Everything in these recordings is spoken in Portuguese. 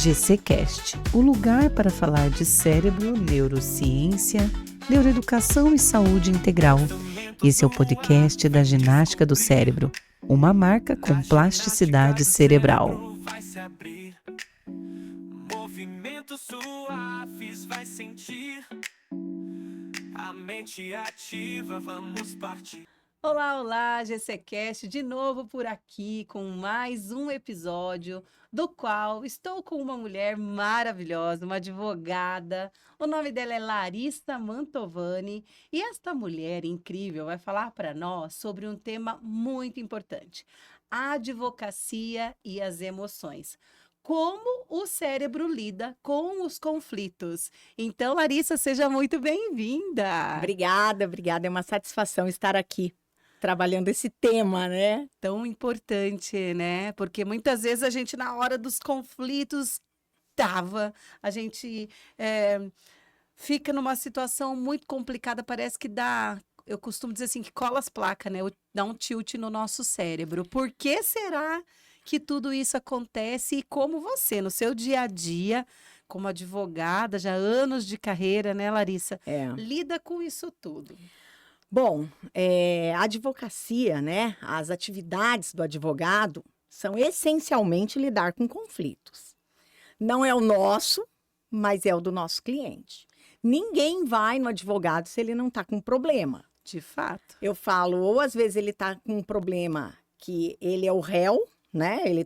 GCcast, o lugar para falar de cérebro, neurociência, neuroeducação e saúde integral. Esse é o podcast da ginástica do cérebro, uma marca com plasticidade cerebral. Movimentos suaves vai sentir a mente ativa, vamos partir. Olá, olá, GCcast, de novo por aqui com mais um episódio do qual estou com uma mulher maravilhosa, uma advogada. O nome dela é Larissa Mantovani e esta mulher incrível vai falar para nós sobre um tema muito importante: a advocacia e as emoções. Como o cérebro lida com os conflitos. Então, Larissa, seja muito bem-vinda. Obrigada. É uma satisfação estar aqui trabalhando esse tema, né? Tão importante, né? Porque muitas vezes a gente, na hora dos conflitos, a gente fica numa situação muito complicada, parece que dá, eu costumo dizer assim, que cola as placas, né? Dá um tilt no nosso cérebro. Por que será que tudo isso acontece? E como você, no seu dia a dia, como advogada, já anos de carreira, né, Larissa? Lida com isso tudo? Bom, a advocacia, né? As atividades do advogado são essencialmente lidar com conflitos. Não é o nosso, mas é o do nosso cliente. Ninguém vai no advogado se ele não está com problema. De fato. Eu falo, ou às vezes ele está com um problema que ele é o réu, né? Ele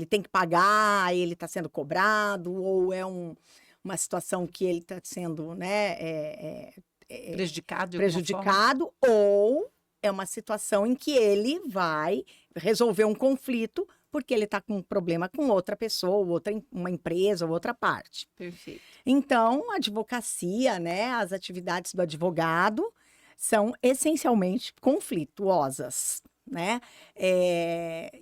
tem que pagar, ele está sendo cobrado, ou é uma situação que ele está sendo, né? Prejudicado, ou é uma situação em que ele vai resolver um conflito porque ele está com um problema com outra pessoa, uma empresa ou outra parte. Perfeito. Então, a advocacia, né, as atividades do advogado são essencialmente conflituosas, né?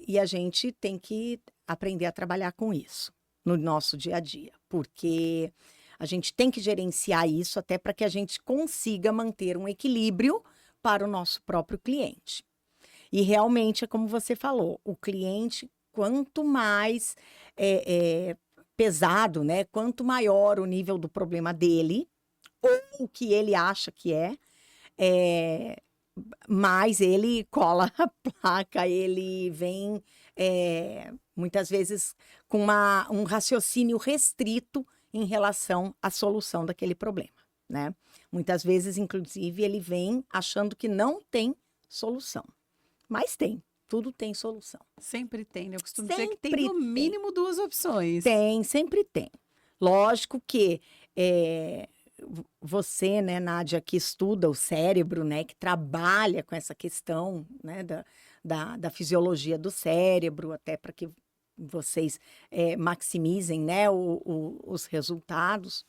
E a gente tem que aprender a trabalhar com isso no nosso dia a dia, porque a gente tem que gerenciar isso até para que a gente consiga manter um equilíbrio para o nosso próprio cliente. E realmente é como você falou, o cliente, quanto mais pesado, né? Quanto maior o nível do problema dele, ou o que ele acha que mais ele cola a placa, ele vem muitas vezes com um raciocínio restrito em relação à solução daquele problema, né? Muitas vezes, inclusive, ele vem achando que não tem solução, mas tem, tudo tem solução. Sempre tem, né? Eu costumo dizer que tem no mínimo duas opções. Sempre tem. Lógico que você, né, Nádia, que estuda o cérebro, né, que trabalha com essa questão, né, da fisiologia do cérebro, até para que vocês maximizem, né, os resultados.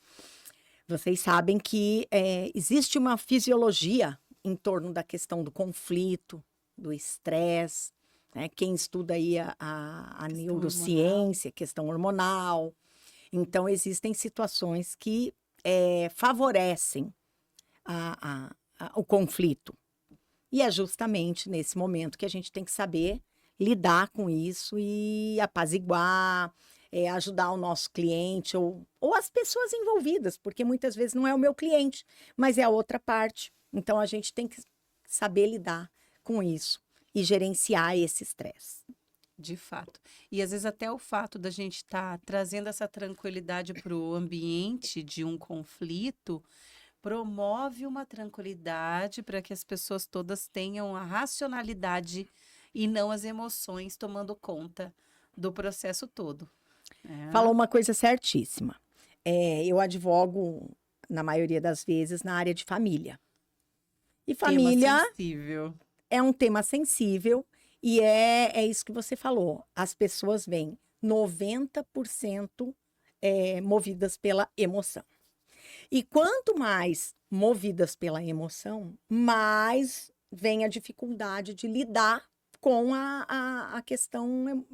Vocês sabem que existe uma fisiologia em torno da questão do conflito, do estresse, né? Quem estuda aí a neurociência, questão hormonal. Então, existem situações que favorecem o conflito. E é justamente nesse momento que a gente tem que saber lidar com isso e apaziguar, ajudar o nosso cliente ou as pessoas envolvidas, porque muitas vezes não é o meu cliente, mas é a outra parte. Então, a gente tem que saber lidar com isso e gerenciar esse estresse. De fato. E às vezes até o fato da gente estar trazendo essa tranquilidade para o ambiente de um conflito promove uma tranquilidade para que as pessoas todas tenham a racionalidade e não as emoções tomando conta do processo todo. Falou uma coisa certíssima. Eu advogo, na maioria das vezes, na área de família. E família tema sensível. É um tema sensível e é isso que você falou. As pessoas vêm 90% movidas pela emoção. E quanto mais movidas pela emoção, mais vem a dificuldade de lidar com a questão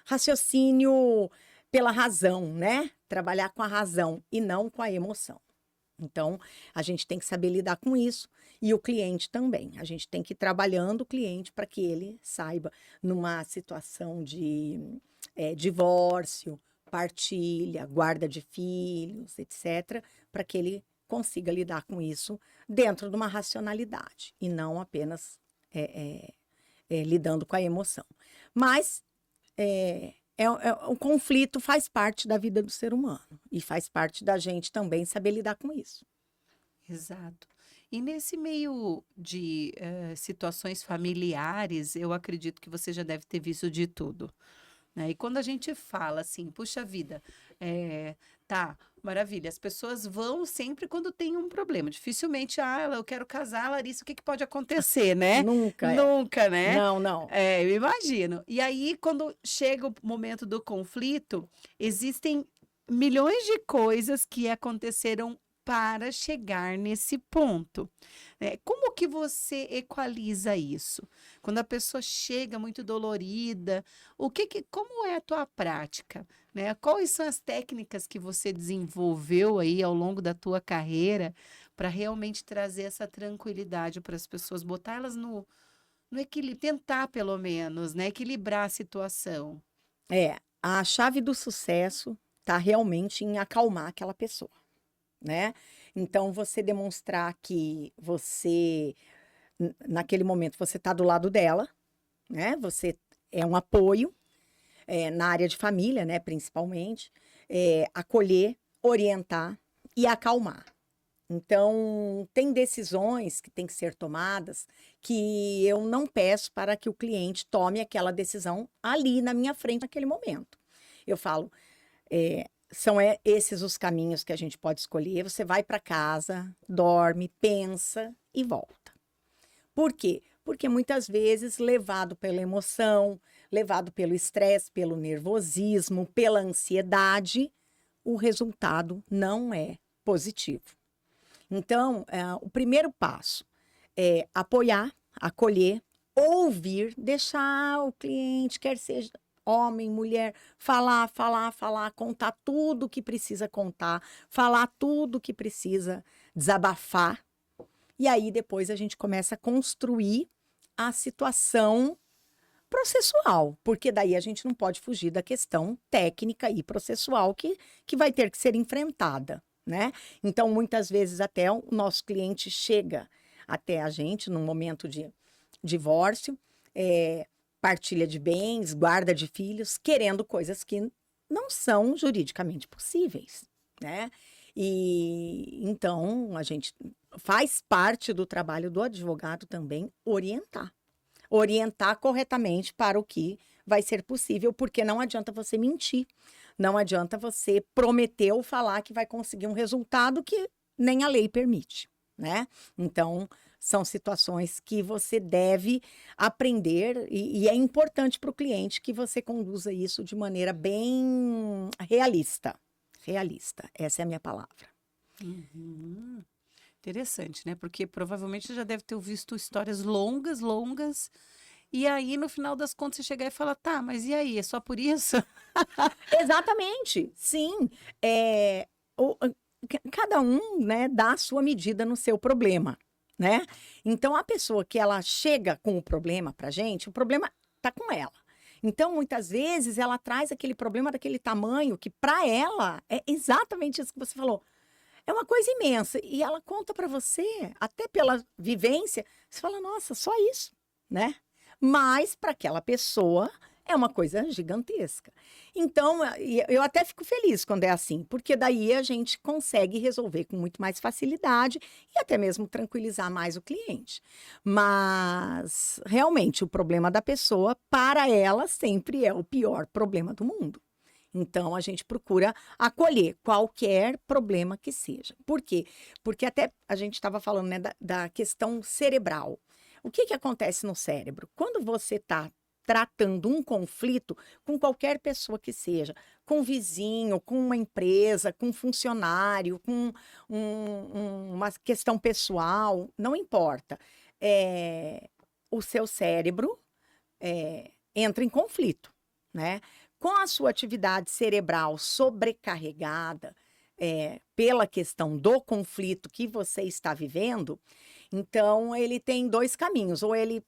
raciocínio pela razão, né? Trabalhar com a razão e não com a emoção. Então, a gente tem que saber lidar com isso e o cliente também. A gente tem que ir trabalhando o cliente para que ele saiba, numa situação de divórcio, partilha, guarda de filhos, etc., para que ele consiga lidar com isso dentro de uma racionalidade e não apenas lidando com a emoção. Mas o conflito faz parte da vida do ser humano e faz parte da gente também saber lidar com isso. Exato. E nesse meio de situações familiares, eu acredito que você já deve ter visto de tudo, né? E quando a gente fala assim, puxa vida, tá, maravilha, as pessoas vão sempre quando tem um problema. Dificilmente, eu quero casar, Larissa, o que pode acontecer, né? Nunca é. Nunca, né? Não, não. Eu imagino. E aí, quando chega o momento do conflito, existem milhões de coisas que aconteceram para chegar nesse ponto, né? Como que você equaliza isso? Quando a pessoa chega muito dolorida, como é a tua prática, né? Quais são as técnicas que você desenvolveu aí ao longo da tua carreira para realmente trazer essa tranquilidade para as pessoas, botar elas no equilíbrio, tentar pelo menos, né, equilibrar a situação? A chave do sucesso está realmente em acalmar aquela pessoa, né? Então, você demonstrar que você, naquele momento, você está do lado dela, né? Você é um apoio, na área de família, né? Principalmente, acolher, orientar e acalmar. Então, tem decisões que têm que ser tomadas que eu não peço para que o cliente tome aquela decisão ali na minha frente, naquele momento. Eu falo, são esses os caminhos que a gente pode escolher. Você vai para casa, dorme, pensa e volta. Por quê? Porque muitas vezes, levado pela emoção, levado pelo estresse, pelo nervosismo, pela ansiedade, o resultado não é positivo. Então, o primeiro passo é apoiar, acolher, ouvir, deixar o cliente, quer seja homem, mulher, falar, contar tudo que precisa contar, falar tudo que precisa desabafar. E aí, depois, a gente começa a construir a situação processual, porque daí a gente não pode fugir da questão técnica e processual que vai ter que ser enfrentada, né? Então, muitas vezes, até o nosso cliente chega até a gente num momento de divórcio, partilha de bens, guarda de filhos, querendo coisas que não são juridicamente possíveis, né? E então a gente faz parte do trabalho do advogado também orientar corretamente para o que vai ser possível, porque não adianta você mentir, não adianta você prometer ou falar que vai conseguir um resultado que nem a lei permite, né? Então, são situações que você deve aprender e é importante para o cliente que você conduza isso de maneira bem realista. Realista, essa é a minha palavra. Uhum. Interessante, né? Porque provavelmente você já deve ter visto histórias longas, e aí no final das contas você chegar e falar, tá, mas e aí, é só por isso? Exatamente, sim. Cada um, né, dá a sua medida no seu problema, né? Então, a pessoa que ela chega com o problema pra gente, o problema tá com ela. Então, muitas vezes, ela traz aquele problema daquele tamanho que para ela é exatamente isso que você falou. É uma coisa imensa. E ela conta para você, até pela vivência, você fala, nossa, só isso, né? Mas para aquela pessoa é uma coisa gigantesca. Então, eu até fico feliz quando é assim, porque daí a gente consegue resolver com muito mais facilidade e até mesmo tranquilizar mais o cliente. Mas, realmente, o problema da pessoa, para ela, sempre é o pior problema do mundo. Então, a gente procura acolher qualquer problema que seja. Por quê? Porque até a gente estava falando, né, da questão cerebral. O que acontece no cérebro? Quando você está tratando um conflito com qualquer pessoa que seja, com um vizinho, com uma empresa, com um funcionário, com uma questão pessoal, não importa. O seu cérebro entra em conflito, né? Com a sua atividade cerebral sobrecarregada pela questão do conflito que você está vivendo, então ele tem dois caminhos, ou ele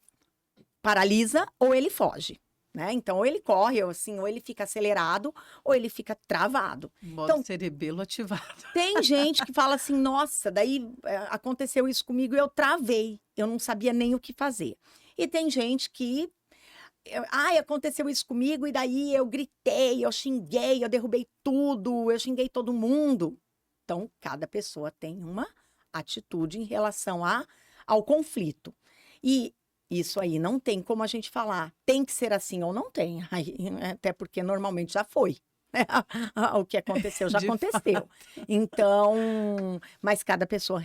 paralisa ou ele foge, né? Então, ou ele corre, ou, assim, ou ele fica acelerado, ou ele fica travado. Modo Então, cerebelo ativado. tem gente que fala assim, nossa, daí aconteceu isso comigo e eu travei, eu não sabia nem o que fazer. E tem gente que, ai, aconteceu isso comigo e daí eu gritei, eu xinguei, eu derrubei tudo, eu xinguei todo mundo. Então, cada pessoa tem uma atitude em relação ao conflito. E isso aí não tem como a gente falar, tem que ser assim ou não tem, aí, até porque normalmente já foi. O que aconteceu já De aconteceu. Então, mas cada pessoa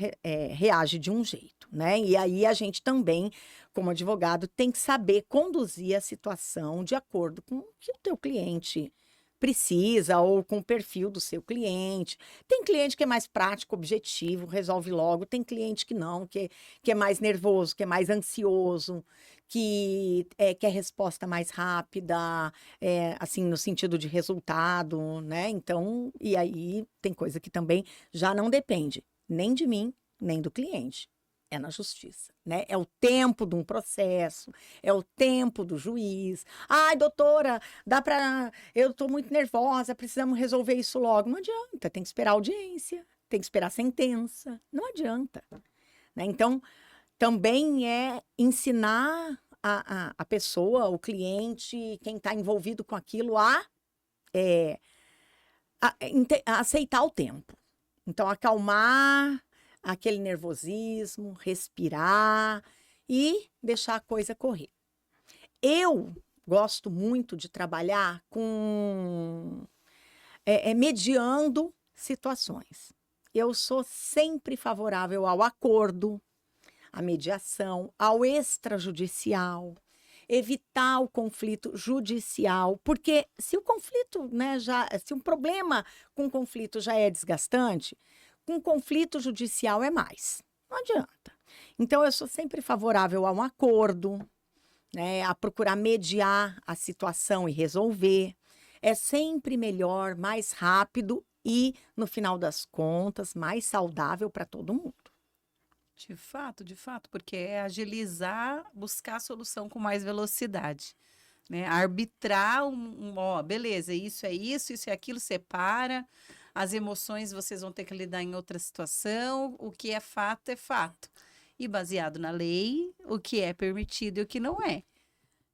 reage de um jeito, né? E aí a gente também, como advogado, tem que saber conduzir a situação de acordo com o que o teu cliente precisa ou com o perfil do seu cliente. Tem cliente que é mais prático, objetivo, resolve logo. Tem cliente que não, que é mais nervoso, que é mais ansioso, que quer resposta mais rápida, assim, no sentido de resultado, né? Então, e aí tem coisa que também já não depende nem de mim, nem do cliente. É na justiça, né? É o tempo de um processo, é o tempo do juiz. Ai, doutora, eu tô muito nervosa, precisamos resolver isso logo. Não adianta, tem que esperar a audiência, tem que esperar a sentença. Não adianta, né? Então, também é ensinar a pessoa, o cliente, quem está envolvido com aquilo, a aceitar o tempo. Então, acalmar aquele nervosismo, respirar e deixar a coisa correr. Eu gosto muito de trabalhar com mediando situações. Eu sou sempre favorável ao acordo, à mediação, ao extrajudicial, evitar o conflito judicial, porque se o conflito, né, se um problema com conflito já é desgastante, com conflito judicial é mais. Não adianta. Então, eu sou sempre favorável a um acordo, né, a procurar mediar a situação e resolver. É sempre melhor, mais rápido e, no final das contas, mais saudável para todo mundo. De fato, porque é agilizar, buscar a solução com mais velocidade, né? Arbitrar ó, beleza, isso é isso é aquilo, separa. As emoções vocês vão ter que lidar em outra situação. O que é fato é fato. E baseado na lei, o que é permitido e o que não é.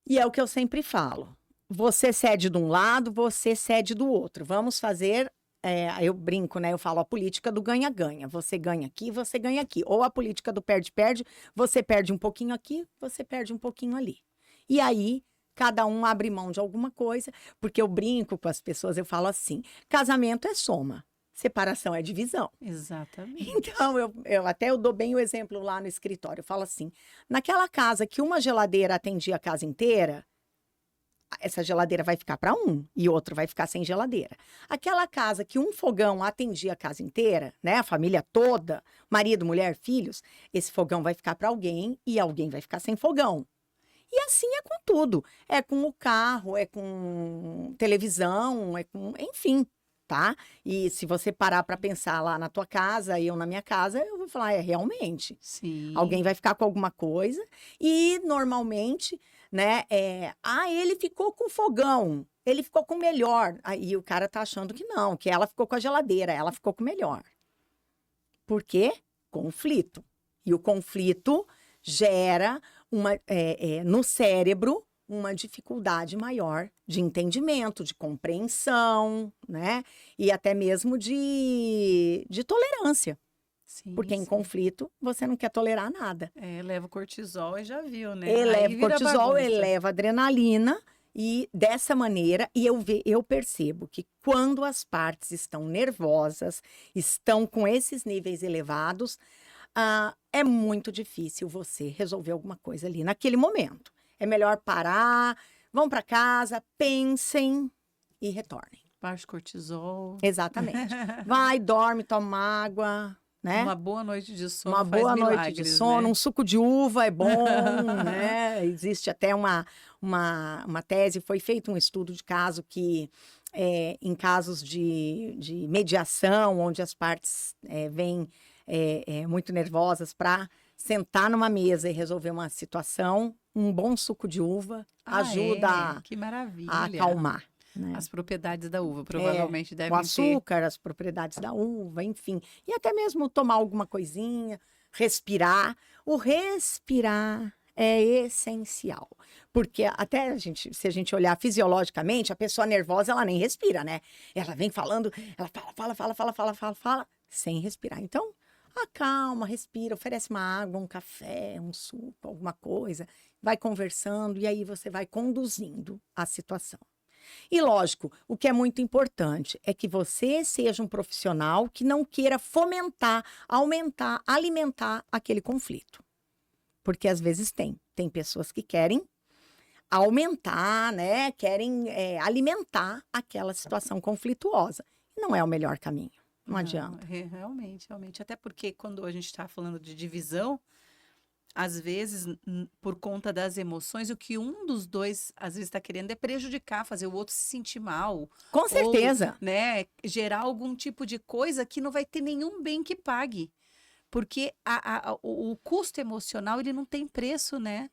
E é o que eu sempre falo. Você cede de um lado, você cede do outro. Vamos fazer, eu brinco, né? Eu falo a política do ganha-ganha. Você ganha aqui, você ganha aqui. Ou a política do perde-perde, você perde um pouquinho aqui, você perde um pouquinho ali. E aí, cada um abre mão de alguma coisa, porque eu brinco com as pessoas, eu falo assim, casamento é soma, separação é divisão. Exatamente. Então, eu dou bem o exemplo lá no escritório, eu falo assim, naquela casa que uma geladeira atendia a casa inteira, essa geladeira vai ficar para um e outro vai ficar sem geladeira. Aquela casa que um fogão atendia a casa inteira, né, a família toda, marido, mulher, filhos, esse fogão vai ficar para alguém e alguém vai ficar sem fogão. E assim é com tudo. É com o carro, é com televisão, enfim, tá? E se você parar para pensar lá na tua casa e eu na minha casa, eu vou falar, realmente. Sim. Alguém vai ficar com alguma coisa e normalmente, né, ele ficou com fogão, ele ficou com melhor. Aí o cara tá achando que não, que ela ficou com a geladeira, ela ficou com melhor. Por quê? Conflito. E o conflito gera no cérebro uma dificuldade maior de entendimento, de compreensão, né? E até mesmo de tolerância. Sim, Porque em conflito você não quer tolerar nada. Eleva o cortisol e já viu, né? Eleva Aí o vira cortisol, bagunça. eleva a adrenalina e dessa maneira, eu percebo que quando as partes estão nervosas, estão com esses níveis elevados, é muito difícil você resolver alguma coisa ali naquele momento. É melhor parar, vão para casa, pensem e retornem. Baixo cortisol. Exatamente. Vai, dorme, toma água, né? Uma boa noite de sono Uma faz boa noite de milagres, sono, né? um suco de uva é bom, né? Existe até uma tese, foi feito um estudo de caso que, em casos de mediação, onde as partes vêm muito nervosas para sentar numa mesa e resolver uma situação, um bom suco de uva Ah, ajuda que a maravilha. acalmar, né? As propriedades da uva provavelmente O devem ter. açúcar, as propriedades da uva, enfim. E até mesmo tomar alguma coisinha, respirar. O respirar é essencial. Porque até se a gente olhar fisiologicamente, a pessoa nervosa, ela nem respira, né? Ela vem falando, ela fala, sem respirar. Então, acalma, respira, oferece uma água, um café, um suco, alguma coisa, vai conversando e aí você vai conduzindo a situação. E lógico, o que é muito importante é que você seja um profissional que não queira fomentar, aumentar, alimentar aquele conflito. Porque às vezes tem pessoas que querem aumentar, né? Querem alimentar aquela situação conflituosa. Não é o melhor caminho, não adianta. Realmente. Até porque quando a gente está falando de divisão, às vezes, por conta das emoções, o que um dos dois, às vezes, está querendo é prejudicar, fazer o outro se sentir mal. Com certeza. Ou, né, gerar algum tipo de coisa que não vai ter nenhum bem que pague. Porque o custo emocional, ele não tem preço, né?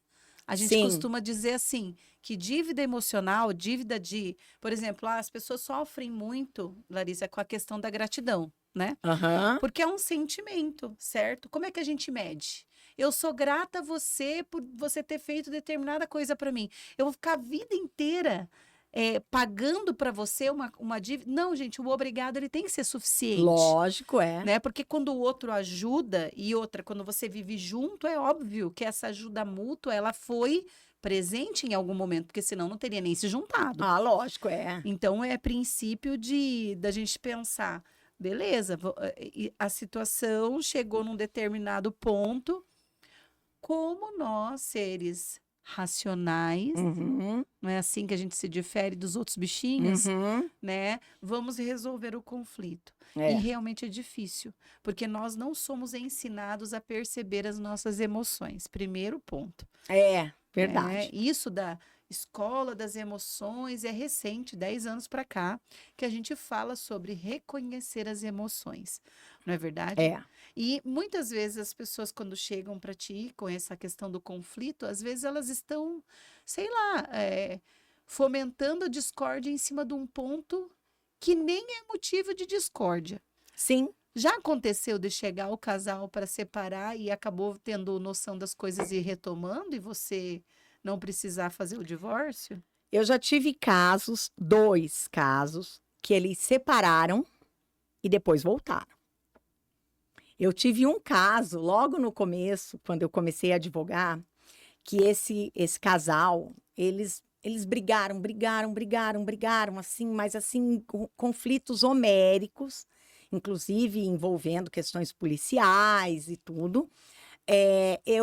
A gente Sim. costuma dizer assim, que dívida emocional, dívida de... Por exemplo, as pessoas sofrem muito, Larissa, com a questão da gratidão, né? Aham. Porque é um sentimento, certo? Como é que a gente mede? Eu sou grata a você por você ter feito determinada coisa para mim. Eu vou ficar a vida inteira pagando para você uma dívida. Não, gente, o obrigado ele tem que ser suficiente. Lógico, é. Né? Porque quando o outro ajuda e outra, quando você vive junto, é óbvio que essa ajuda mútua, ela foi presente em algum momento, porque senão não teria nem se juntado. Ah, lógico, é. Então, é princípio da gente pensar, beleza, a situação chegou num determinado ponto, como nós, seres racionais, Uhum, não é assim que a gente se difere dos outros bichinhos, uhum. né? Vamos resolver o conflito. E É. realmente é difícil, porque nós não somos ensinados a perceber as nossas emoções. Primeiro ponto. É, Né? verdade. Isso da escola das emoções é recente, 10 anos para cá, que a gente fala sobre reconhecer as emoções. Não é verdade? É. E muitas vezes as pessoas, quando chegam para ti com essa questão do conflito, às vezes elas estão, sei lá, fomentando a discórdia em cima de um ponto que nem é motivo de discórdia. Sim. Já aconteceu de chegar o casal para separar e acabou tendo noção das coisas e retomando, e você não precisar fazer o divórcio? Eu já tive casos, 2 casos, que eles separaram e depois voltaram. Eu tive um caso, logo no começo, quando eu comecei a advogar, que esse casal, eles brigaram, assim, mas assim, conflitos homéricos, inclusive envolvendo questões policiais e tudo.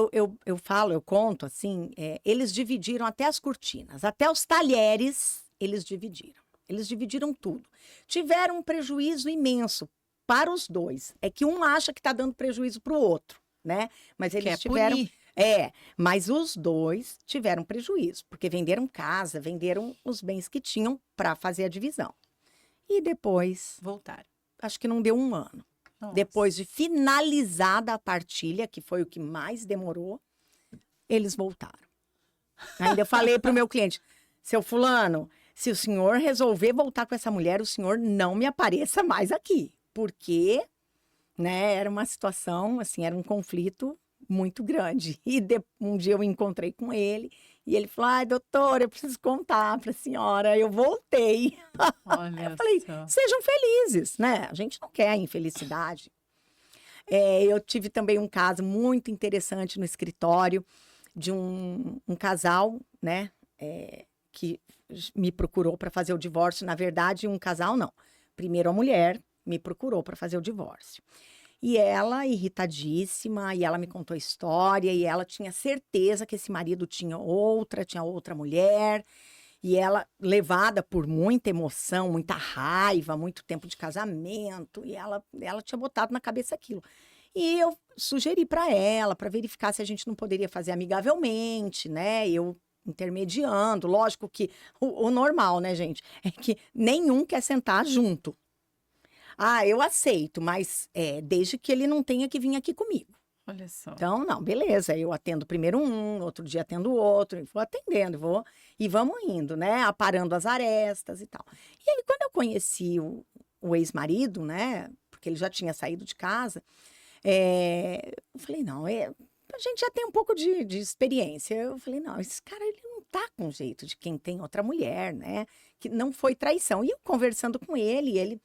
Eu conto assim, eles dividiram até as cortinas, até os talheres, eles dividiram tudo. Tiveram um prejuízo imenso para os dois. É que um acha que está dando prejuízo para o outro, né? Mas eles tiveram. Punir. Mas os dois tiveram prejuízo, porque venderam casa, venderam os bens que tinham para fazer a divisão. E depois, Voltaram. acho que não deu um ano. Nossa. Depois de finalizada a partilha, que foi o que mais demorou, eles voltaram. Ainda eu falei para o meu cliente, seu fulano, se o senhor resolver voltar com essa mulher, o senhor não me apareça mais aqui. Porque, né, era uma situação, assim, era um conflito muito grande. E um dia eu encontrei com ele e ele falou, ai, doutora, eu preciso contar para a senhora, eu voltei. Olha Eu falei, só. sejam felizes, né? A gente não quer a infelicidade. Eu tive também um caso muito interessante no escritório de um casal, né? Que me procurou para fazer o divórcio. Na verdade, um casal não. Primeiro a mulher me procurou para fazer o divórcio. E ela, irritadíssima, e ela me contou a história, e ela tinha certeza que esse marido tinha outra mulher, e ela, levada por muita emoção, muita raiva, muito tempo de casamento, e ela tinha botado na cabeça aquilo. E eu sugeri para ela, para verificar se a gente não poderia fazer amigavelmente, né? Eu intermediando, lógico que o normal, né, gente, é que nenhum quer sentar junto. Ah, eu aceito, mas desde que ele não tenha que vir aqui comigo. Olha só. Então, não, beleza, eu atendo primeiro um, outro dia atendo o outro, e vou atendendo, e vamos indo, né? Aparando as arestas e tal. E aí, quando eu conheci o ex-marido, né? Porque ele já tinha saído de casa, eu falei, não, a gente já tem um pouco de experiência. Eu falei, não, esse cara, ele não tá com jeito de quem tem outra mulher, né? Que não foi traição. E eu conversando com ele.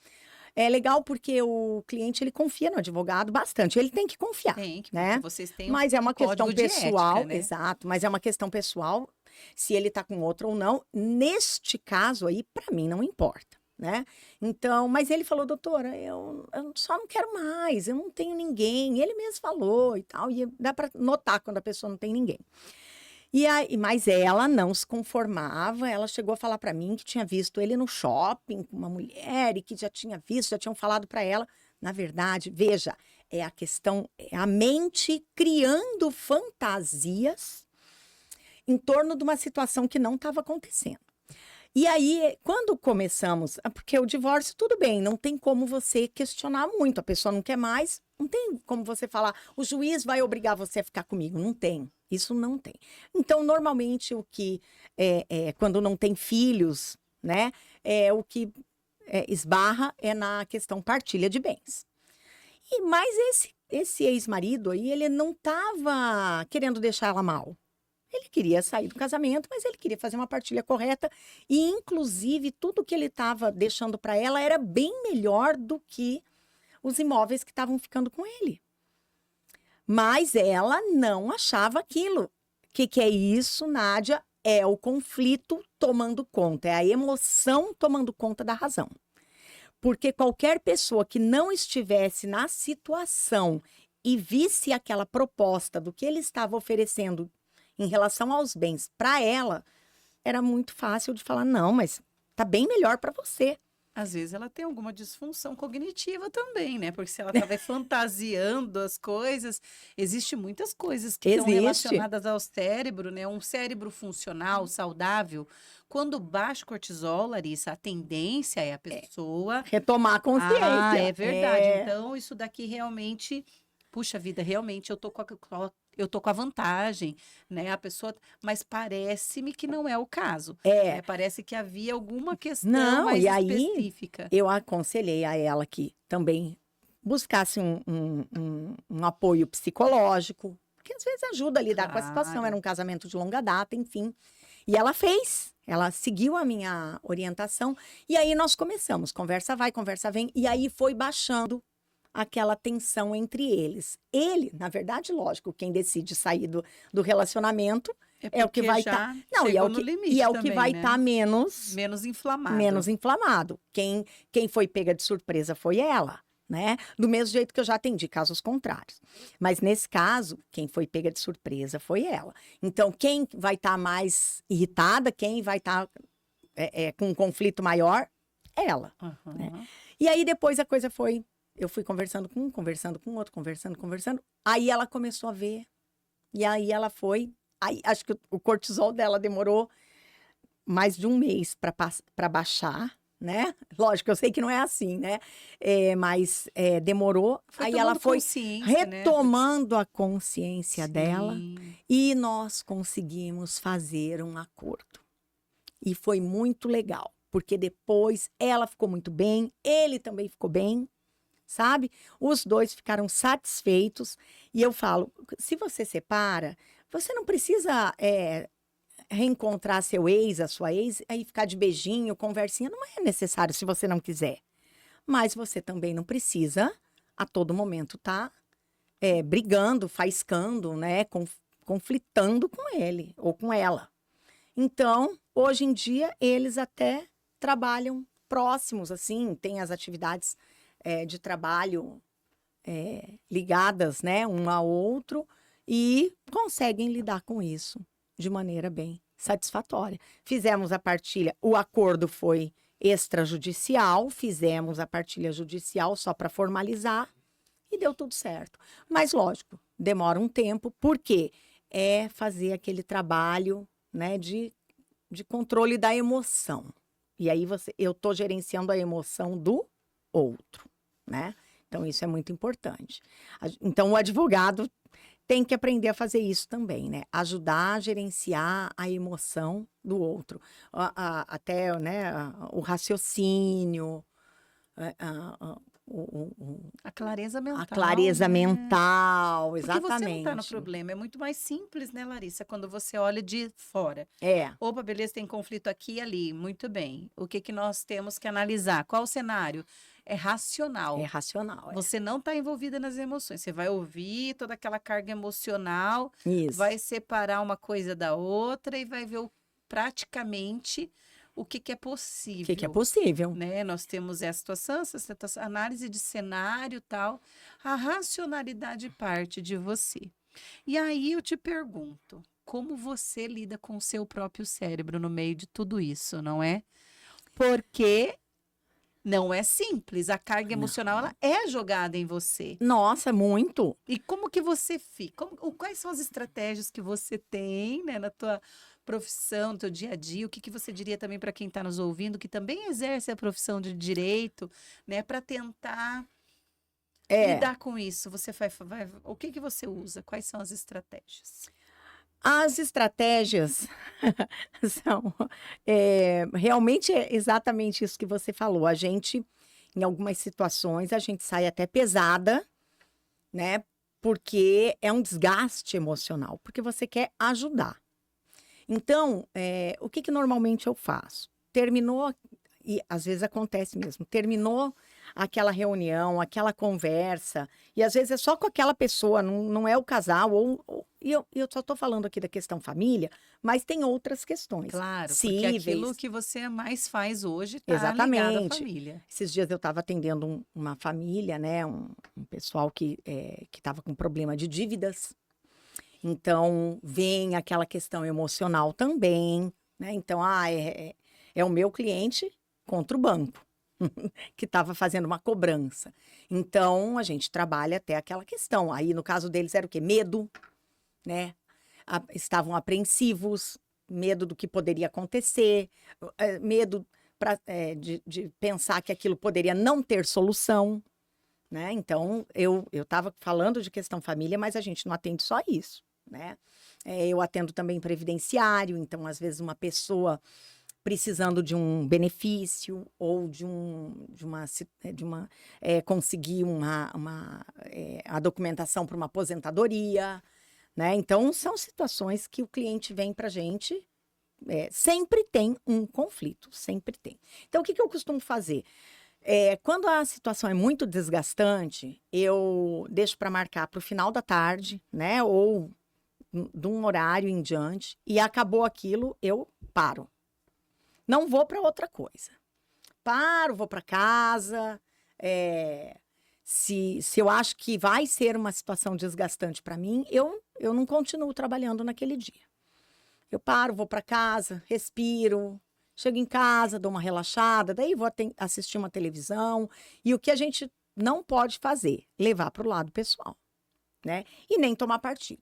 É legal porque o cliente, ele confia no advogado bastante. Ele tem que confiar, Tem que, né? porque vocês têm Mas é uma questão código de pessoal, ética, né? exato, mas é uma questão pessoal, se ele tá com outro ou não. Neste caso aí, para mim, não importa, né? Então, mas ele falou, doutora, eu só não quero mais, eu não tenho ninguém. Ele mesmo falou e tal, e dá para notar quando a pessoa não tem ninguém. E aí, mas ela não se conformava, ela chegou a falar para mim que tinha visto ele no shopping com uma mulher e que já tinham falado para ela. Na verdade, veja, é a questão, é a mente criando fantasias em torno de uma situação que não estava acontecendo. E aí, quando começamos, porque o divórcio, tudo bem, não tem como você questionar muito, a pessoa não quer mais, não tem como você falar, o juiz vai obrigar você a ficar comigo, não tem, isso não tem. Então, normalmente, o que, quando não tem filhos, né, o que esbarra é na questão partilha de bens. Mas esse ex-marido aí, ele não estava querendo deixar ela mal. Ele queria sair do casamento, mas ele queria fazer uma partilha correta e, inclusive, tudo que ele estava deixando para ela era bem melhor do que os imóveis que estavam ficando com ele. Mas ela não achava aquilo. O que é isso, Nádia? É o conflito tomando conta, é a emoção tomando conta da razão. Porque qualquer pessoa que não estivesse na situação e visse aquela proposta do que ele estava oferecendo em relação aos bens para ela, era muito fácil de falar, não, mas tá bem melhor para você. Às vezes ela tem alguma disfunção cognitiva também, né? Porque se ela estava fantasiando as coisas, existe muitas coisas que estão relacionadas ao cérebro, né? Um cérebro funcional, saudável. Quando baixa o cortisol, Larissa, a tendência é a pessoa retomar a consciência. Ah, é verdade. Então, isso daqui realmente, puxa vida, realmente eu tô com a vantagem, né? A pessoa, mas parece-me que não é o caso. Né? Parece que havia alguma questão mais específica. Eu aconselhei a ela que também buscasse um apoio psicológico, que às vezes ajuda a lidar com a situação. Era um casamento de longa data, enfim. E ela fez, ela seguiu a minha orientação. E aí nós começamos, conversa vai, conversa vem. E aí foi baixando aquela tensão entre eles. Ele, na verdade, lógico, quem decide sair do relacionamento é o que vai estar. Não, e é o que vai estar menos inflamado. Menos inflamado. Quem foi pega de surpresa foi ela, né? Do mesmo jeito que eu já atendi casos contrários. Mas nesse caso, quem foi pega de surpresa foi ela. Então, quem vai estar mais irritada, quem vai estar com um conflito maior, ela. Né? E aí depois a coisa foi. Eu fui conversando com um, conversando com outro, conversando. Aí ela começou a ver. E aí ela foi. Aí, acho que o cortisol dela demorou mais de um mês para baixar, né? Lógico, eu sei que não é assim, né? Mas demorou. Aí ela foi retomando a consciência dela. E nós conseguimos fazer um acordo. E foi muito legal. Porque depois ela ficou muito bem, ele também ficou bem. Sabe? Os dois ficaram satisfeitos. E eu falo, se você separa, você não precisa reencontrar seu ex, a sua ex, aí ficar de beijinho, conversinha. Não é necessário se você não quiser. Mas você também não precisa, a todo momento, estar brigando, faiscando, né? Conflitando com ele ou com ela. Então, hoje em dia, eles até trabalham próximos, assim, tem as atividades de trabalho ligadas, né, um ao outro, e conseguem lidar com isso de maneira bem satisfatória. Fizemos a partilha, o acordo foi extrajudicial, fizemos a partilha judicial só para formalizar e deu tudo certo. Mas, lógico, demora um tempo, porque é fazer aquele trabalho, né, de controle da emoção. E aí eu estou gerenciando a emoção do outro, né? Então, isso é muito importante. Então, o advogado tem que aprender a fazer isso também, né? Ajudar a gerenciar a emoção do outro. Até, né, o raciocínio, A clareza mental, a clareza né? mental, Porque você não tá no exatamente. problema, é muito mais simples, né, Larissa, quando você olha de fora. É, Opa, beleza, tem conflito aqui e ali, muito bem. O que que nós temos que analisar? Qual o cenário? É é racional. racional, é. Você não está envolvida nas emoções. Você vai ouvir toda aquela carga emocional, Isso. vai separar uma coisa da outra e vai ver praticamente o que que é O que é possível, possível. né? Nós temos essa situação, análise de cenário, tal. A racionalidade parte de você. E aí eu te pergunto, como você lida com o seu próprio cérebro no meio de tudo isso, não é? Porque não é simples, a carga emocional ela é jogada em você. Nossa, muito. E como que você fica? Quais são as estratégias que você tem, né, na tua profissão, no teu dia a dia? O que que você diria também para quem está nos ouvindo, que também exerce a profissão de direito, né, para tentar É. lidar com isso? O que que você usa? Quais são as estratégias? As estratégias são realmente é exatamente isso que você falou. A gente, em algumas situações, a gente sai até pesada, né? Porque é um desgaste emocional, porque você quer ajudar. Então, o que que normalmente eu faço? Terminou, e às vezes acontece mesmo, terminou aquela reunião, aquela conversa, e às vezes é só com aquela pessoa, não é o casal, e eu só estou falando aqui da questão família, mas tem outras questões Claro, porque aquilo cíveis. que você mais faz hoje está ligado à Exatamente. família. Esses dias eu estava atendendo uma família, né? Um pessoal que estava com problema de dívidas. Então, vem aquela questão emocional também, né? Então, é o meu cliente contra o banco, que estava fazendo uma cobrança. Então, a gente trabalha até aquela questão. Aí, no caso deles, era o quê? Medo, né? Estavam apreensivos, medo do que poderia acontecer, medo de pensar que aquilo poderia não ter solução, né? Então, eu estava falando de questão família, mas a gente não atende só isso, né? Eu atendo também previdenciário, então, às vezes, uma pessoa precisando de um benefício ou conseguir a documentação para uma aposentadoria, né? Então, são situações que o cliente vem para a gente, sempre tem um conflito, sempre tem. Então, o que eu costumo fazer? Quando a situação é muito desgastante, eu deixo para marcar para o final da tarde, né? Ou de um horário em diante, e acabou aquilo, eu paro. Não vou para outra coisa. Paro, vou para casa. Se eu acho que vai ser uma situação desgastante para mim, eu não continuo trabalhando naquele dia. Eu paro, vou para casa, respiro, chego em casa, dou uma relaxada, daí vou assistir uma televisão. E o que a gente não pode fazer? Levar para o lado pessoal, né? E nem tomar partido.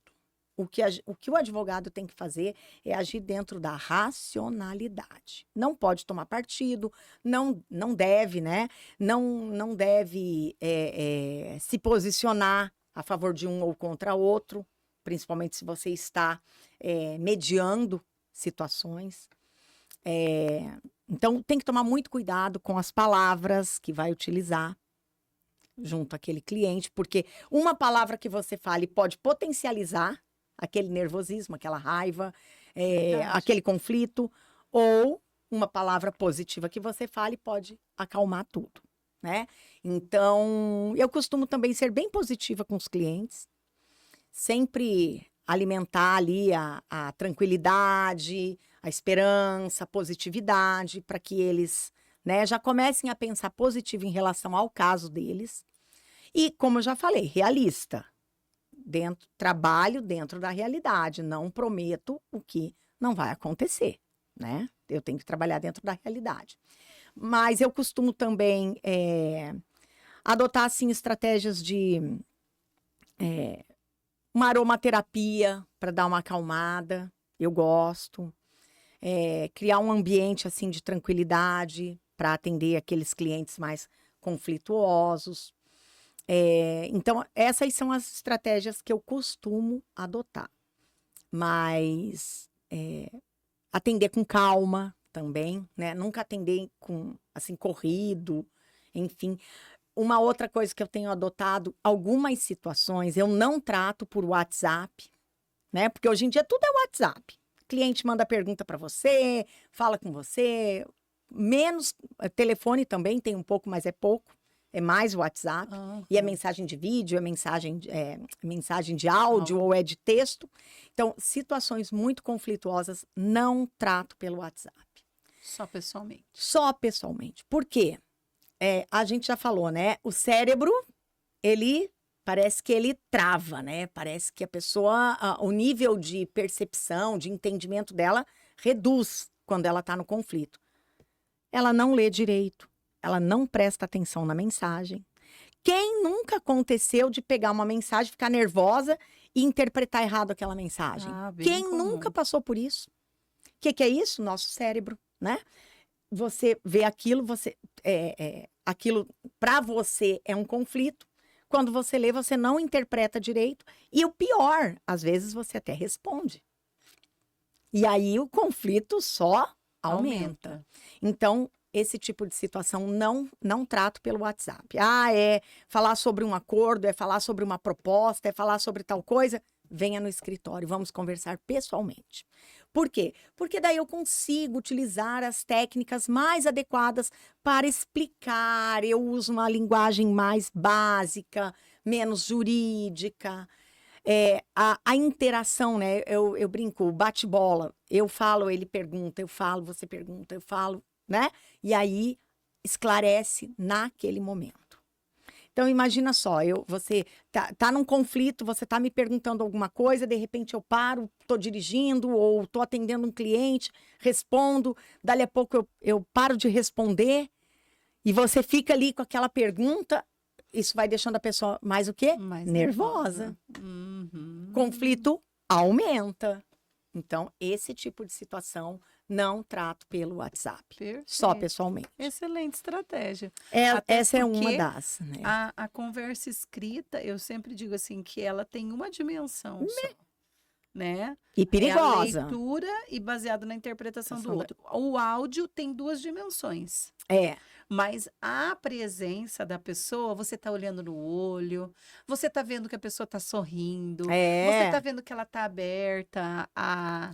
O que o advogado tem que fazer é agir dentro da racionalidade. Não pode tomar partido, não deve, né? Não deve se posicionar a favor de um ou contra outro, principalmente se você está mediando situações. Então, tem que tomar muito cuidado com as palavras que vai utilizar junto àquele cliente, porque uma palavra que você fale pode potencializar aquele nervosismo, aquela raiva, aquele conflito, ou uma palavra positiva que você fale pode acalmar tudo, né? Então, eu costumo também ser bem positiva com os clientes, sempre alimentar ali a tranquilidade, a esperança, a positividade, para que eles, né, já comecem a pensar positivo em relação ao caso deles. E, como eu já falei, realista. Trabalho dentro da realidade, não prometo o que não vai acontecer, né? Eu tenho que trabalhar dentro da realidade. Mas eu costumo também adotar, assim, estratégias de uma aromaterapia para dar uma acalmada, eu gosto. Criar um ambiente, assim, de tranquilidade para atender aqueles clientes mais conflituosos. Então, essas são as estratégias que eu costumo adotar. Mas atender com calma também, né? Nunca atender com, assim, corrido, enfim. Uma outra coisa que eu tenho adotado, algumas situações eu não trato por WhatsApp, né? Porque hoje em dia tudo é WhatsApp. O cliente manda pergunta para você, fala com você, menos telefone também tem um pouco, mas é pouco. É mais WhatsApp. E é mensagem de vídeo, é mensagem de áudio ou é de texto. Então, situações muito conflituosas não trato pelo WhatsApp. Só pessoalmente. Só pessoalmente. Por quê? A gente já falou, né? O cérebro, ele parece que ele trava, né? Parece que a pessoa, o nível de percepção, de entendimento dela reduz quando ela está no conflito. Ela não lê direito, ela não presta atenção na mensagem. Quem nunca aconteceu de pegar uma mensagem, ficar nervosa e interpretar errado aquela mensagem? Quem comum. nunca passou por isso? O que é isso? Nosso cérebro, né? Você vê aquilo, aquilo para você é um conflito. Quando você lê, você não interpreta direito. E o pior, às vezes você até responde. E aí o conflito só aumenta. Então, esse tipo de situação não trato pelo WhatsApp. É falar sobre um acordo, é falar sobre uma proposta, é falar sobre tal coisa. Venha no escritório, vamos conversar pessoalmente. Por quê? Porque daí eu consigo utilizar as técnicas mais adequadas para explicar. Eu uso uma linguagem mais básica, menos jurídica. A interação, né? Eu brinco, o bate-bola. Eu falo, ele pergunta, eu falo, você pergunta, eu falo, né? E aí esclarece naquele momento. Então, imagina só, você tá num conflito, você tá me perguntando alguma coisa, de repente eu paro, tô dirigindo ou tô atendendo um cliente, respondo, dali a pouco eu paro de responder e você fica ali com aquela pergunta, isso vai deixando a pessoa mais o quê? Mais nervosa. Conflito aumenta. Então, esse tipo de situação não trato pelo WhatsApp. Perfeito. Só pessoalmente. Excelente estratégia. Essa é uma das, né? A conversa escrita, eu sempre digo assim, que ela tem uma dimensão só, né? E perigosa. É a leitura e baseado na interpretação do outro. O áudio tem duas dimensões. Mas a presença da pessoa, você tá olhando no olho, você tá vendo que a pessoa tá sorrindo, você tá vendo que ela tá aberta a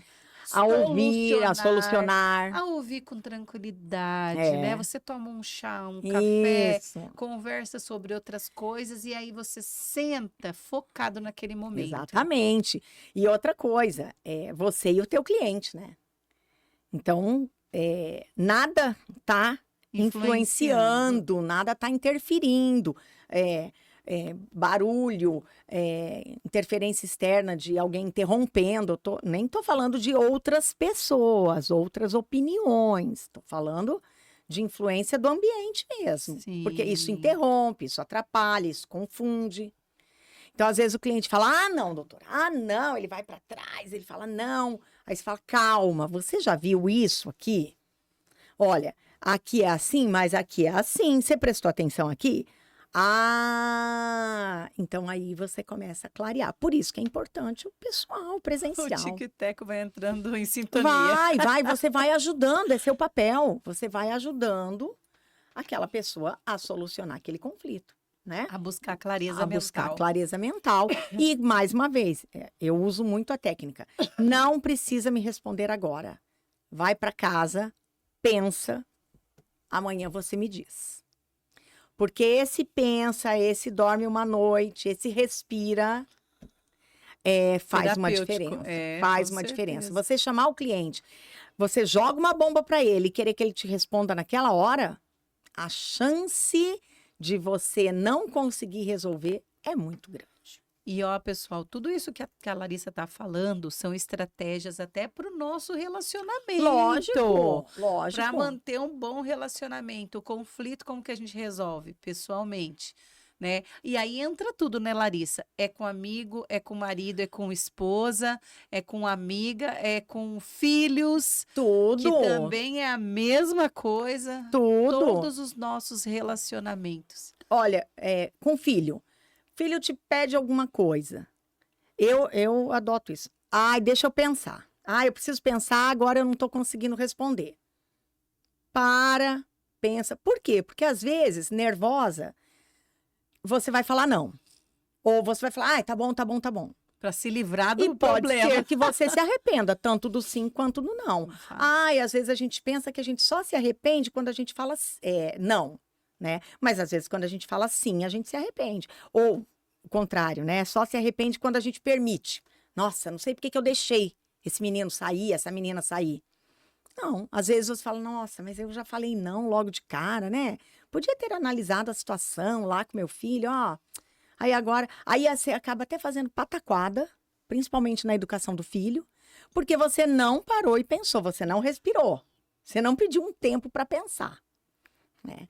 ouvir, a solucionar. A ouvir com tranquilidade, né? Você toma um chá, um café, conversa sobre outras coisas e aí você senta focado naquele momento. Exatamente. E outra coisa, você e o teu cliente, né? Então, nada tá influenciando, nada tá interferindo. Barulho, interferência externa de alguém interrompendo. Nem tô falando de outras pessoas, outras opiniões. Tô falando de influência do ambiente mesmo. Sim. Porque isso interrompe, isso atrapalha, isso confunde. Então, às vezes o cliente fala, não, doutora, não, ele vai para trás, ele fala, não. Aí você fala, calma, você já viu isso aqui? Olha, aqui é assim, mas aqui é assim. Você prestou atenção aqui? Então aí você começa a clarear. Por isso que é importante o pessoal presencial. O tic-tac vai entrando em sintonia. Você vai ajudando, é seu papel. Você vai ajudando aquela pessoa a solucionar aquele conflito, né? A buscar clareza mental. Buscar clareza mental. E, mais uma vez, eu uso muito a técnica. Não precisa me responder agora. Vai para casa, pensa, amanhã você me diz. Porque esse pensa, esse dorme uma noite, esse respira, faz uma diferença. Faz uma diferença. Você chamar o cliente, você joga uma bomba para ele e querer que ele te responda naquela hora, a chance de você não conseguir resolver é muito grande. E pessoal, tudo isso que a Larissa está falando são estratégias até para o nosso relacionamento. Lógico. Para manter um bom relacionamento. O conflito, como que a gente resolve? Pessoalmente, né? E aí entra tudo, né, Larissa? É com amigo, é com marido, é com esposa, é com amiga, é com filhos. Tudo. Que também é a mesma coisa. Tudo. Todos os nossos relacionamentos. olha, com filho te pede alguma coisa. Eu adoto isso. Ai, deixa eu pensar. Ai, eu preciso pensar, agora eu não estou conseguindo responder. Para, pensa. Por quê? Porque às vezes, nervosa, você vai falar não. Ou você vai falar, ai, tá bom, tá bom, tá bom. Para se livrar do E pode problema. ser que você se arrependa, tanto do sim quanto do não. Ai, às vezes a gente pensa que a gente só se arrepende quando a gente fala não, né? Mas às vezes quando a gente fala sim, a gente se arrepende. Ou o contrário, né? Só se arrepende quando a gente permite. Nossa, não sei por que eu deixei esse menino sair, essa menina sair. Não, às vezes você fala, nossa, mas eu já falei não logo de cara, né? Podia ter analisado a situação lá com meu filho, ó. Aí você acaba até fazendo pataquada, principalmente na educação do filho, porque você não parou e pensou, você não respirou, você não pediu um tempo para pensar, né?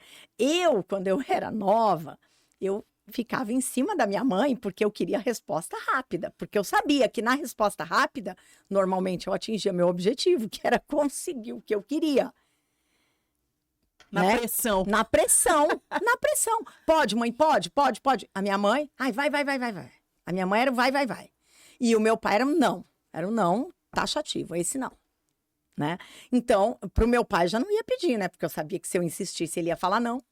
Quando eu era nova, eu ficava em cima da minha mãe porque eu queria resposta rápida, porque eu sabia que na resposta rápida, normalmente eu atingia meu objetivo, que era conseguir o que eu queria. Na né? pressão. Na pressão, na pressão. Pode, mãe, pode. A minha mãe, ai, vai. A minha mãe era vai. E o meu pai era um não taxativo, esse não, né? Então, pro meu pai já não ia pedir, né? Porque eu sabia que se eu insistisse, ele ia falar não.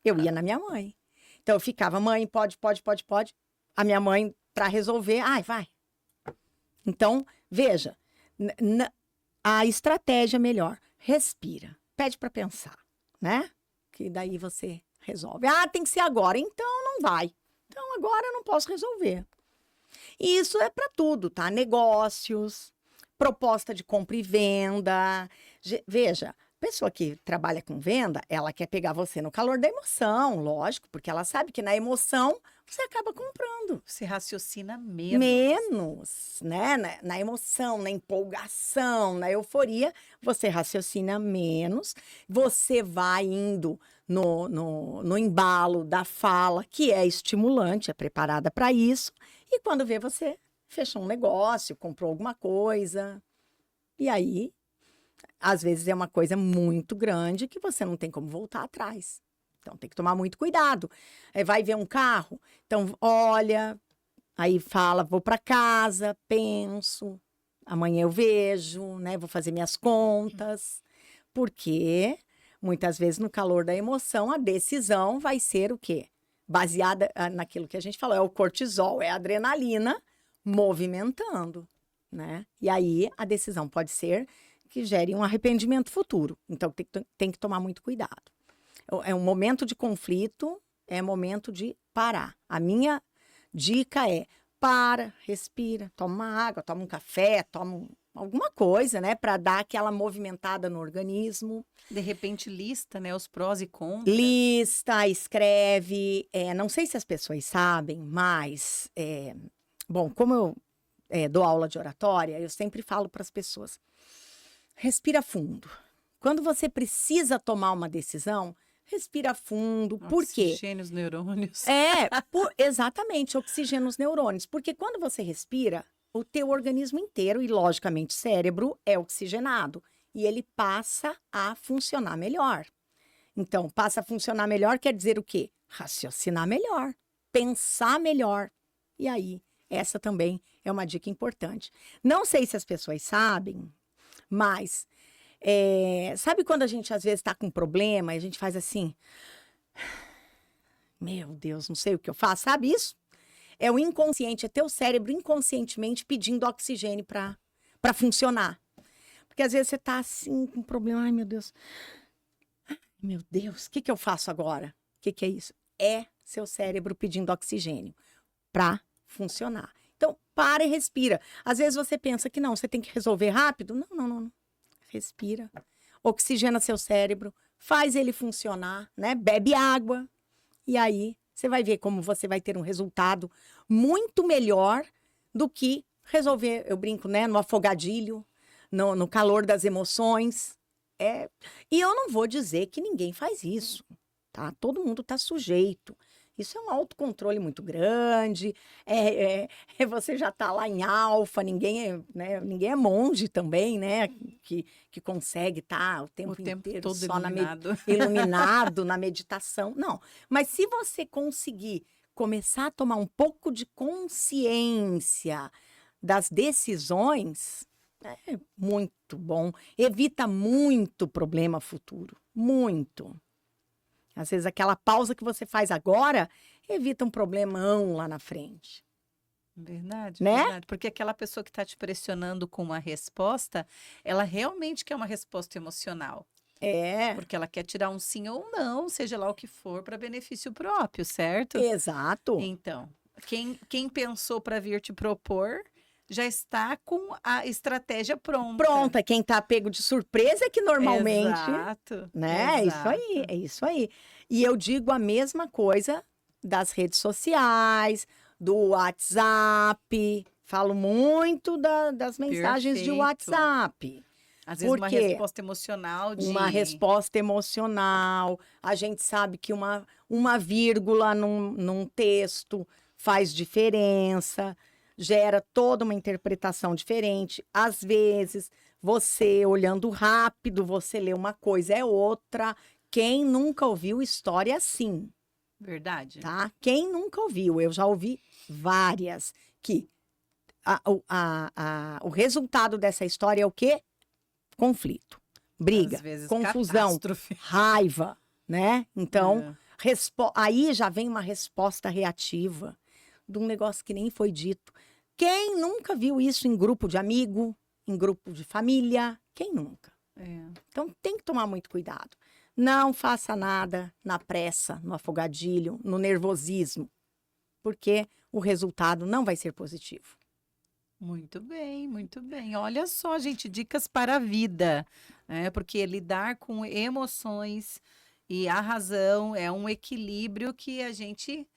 Eu ia na minha mãe. Então, eu ficava, mãe, pode. A minha mãe, para resolver, ai, vai. Então, veja, a estratégia melhor, respira, pede para pensar. Né? Que daí você resolve. Ah, tem que ser agora. Então, não vai. Então, agora eu não posso resolver. E isso é para tudo, tá? Negócios, proposta de compra e venda. Veja, pessoa que trabalha com venda, ela quer pegar você no calor da emoção, lógico, porque ela sabe que na emoção você acaba comprando. Você raciocina menos. Menos, né? Na emoção, na empolgação, na euforia, você raciocina menos, você vai indo no embalo da fala, que é estimulante, é preparada para isso, e quando vê você fechou um negócio, comprou alguma coisa, e aí, às vezes é uma coisa muito grande que você não tem como voltar atrás. Então, tem que tomar muito cuidado. Vai ver um carro, então, olha, aí fala, vou para casa, penso, amanhã eu vejo, né? Vou fazer minhas contas. Porque, muitas vezes, no calor da emoção, a decisão vai ser o quê? Baseada naquilo que a gente falou, é o cortisol, é a adrenalina movimentando, né? E aí, a decisão pode ser que gere um arrependimento futuro. Então, tem que tomar muito cuidado. É um momento de conflito, é momento de parar. A minha dica é, para, respira, toma uma água, toma um café, toma alguma coisa, né? Para dar aquela movimentada no organismo. De repente, lista, né? Os prós e contras. Lista, escreve. Não sei se as pessoas sabem, mas... bom, como eu dou aula de oratória, eu sempre falo para as pessoas, respira fundo. Quando você precisa tomar uma decisão... Respira fundo. Por quê? Oxigênio os neurônios. Exatamente, oxigênio nos neurônios. Porque quando você respira, o teu organismo inteiro, e logicamente o cérebro, é oxigenado. E ele passa a funcionar melhor. Então, passa a funcionar melhor quer dizer o quê? Raciocinar melhor, pensar melhor. E aí, essa também é uma dica importante. Não sei se as pessoas sabem, mas... sabe quando a gente às vezes está com um problema e a gente faz assim, meu Deus, não sei o que eu faço, sabe isso? É o inconsciente, é teu cérebro inconscientemente pedindo oxigênio para funcionar. Porque às vezes você está assim com um problema, ai meu Deus, o que eu faço agora? O que é isso? É seu cérebro pedindo oxigênio para funcionar. Então, para e respira. Às vezes você pensa que não, você tem que resolver rápido. Não. Respira, oxigena seu cérebro, faz ele funcionar, né? Bebe água. E aí, você vai ver como você vai ter um resultado muito melhor do que resolver, eu brinco, né? No afogadilho, no calor das emoções. E eu não vou dizer que ninguém faz isso, tá? Todo mundo tá sujeito. Isso é um autocontrole muito grande, você já está lá em alfa, ninguém é monge também, né? Que consegue estar o O tempo tempo inteiro todo só iluminado. iluminado na meditação. Não, mas se você conseguir começar a tomar um pouco de consciência das decisões, é muito bom. Evita muito problema futuro. Muito. Às vezes, aquela pausa que você faz agora evita um problemão lá na frente. Verdade, Né? verdade. Porque aquela pessoa que está te pressionando com uma resposta, ela realmente quer uma resposta emocional. É, Porque ela quer tirar um sim ou um não, seja lá o que for, para benefício próprio, certo? exato. Então, quem pensou para vir te propor já está com a estratégia pronta. Pronta, quem tá pego de surpresa é que normalmente, Exato, né? É isso aí, exato. é isso aí. E eu digo a mesma coisa das redes sociais, do WhatsApp. Falo muito das mensagens de Perfeito. WhatsApp. Às vezes Por uma quê? resposta emocional de... Uma resposta emocional. A gente sabe que uma vírgula num texto faz diferença, gera toda uma interpretação diferente. Às vezes, você olhando rápido, você lê uma coisa, é outra. Quem nunca ouviu história assim, Verdade. tá? Quem nunca ouviu? Eu já ouvi várias. Que o resultado dessa história é o quê? Conflito, briga, Às vezes confusão, catástrofe. raiva, né? Então, É. aí já vem uma resposta reativa de um negócio que nem foi dito. Quem nunca viu isso em grupo de amigo, em grupo de família? Quem nunca? É. Então, tem que tomar muito cuidado. Não faça nada na pressa, no afogadilho, no nervosismo, porque o resultado não vai ser positivo. Muito bem, muito bem. Olha só, gente, dicas para a vida, né? Porque lidar com emoções e a razão é um equilíbrio que a gente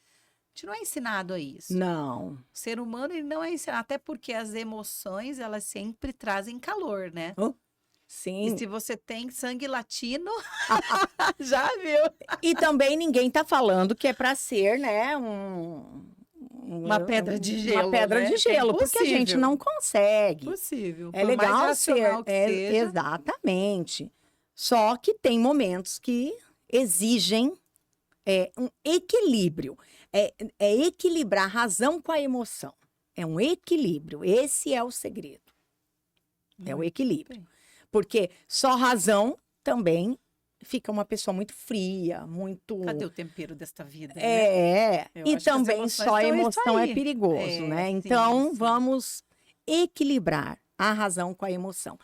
não é ensinado a isso. Não. O ser humano ele não é ensinado, até porque as emoções, elas sempre trazem calor, né? Oh, E sim. se você tem sangue latino, já viu? E também ninguém tá falando que é para ser, né, Uma pedra de uma gelo, pedra né? de Que é gelo, porque a gente impossível. não consegue. Possível. É Por mais legal racional ser, que seja. exatamente. Só que tem momentos que exigem um equilíbrio. É equilibrar a razão com a emoção. É um equilíbrio. Esse é o segredo. É o Muito equilíbrio. bem. Porque só razão também fica uma pessoa muito fria, muito. Cadê o tempero desta vida, né? Eu E acho que as também emoções só a são isso emoção é aí. perigoso, É, né? sim, Então, sim. vamos equilibrar a razão com a emoção.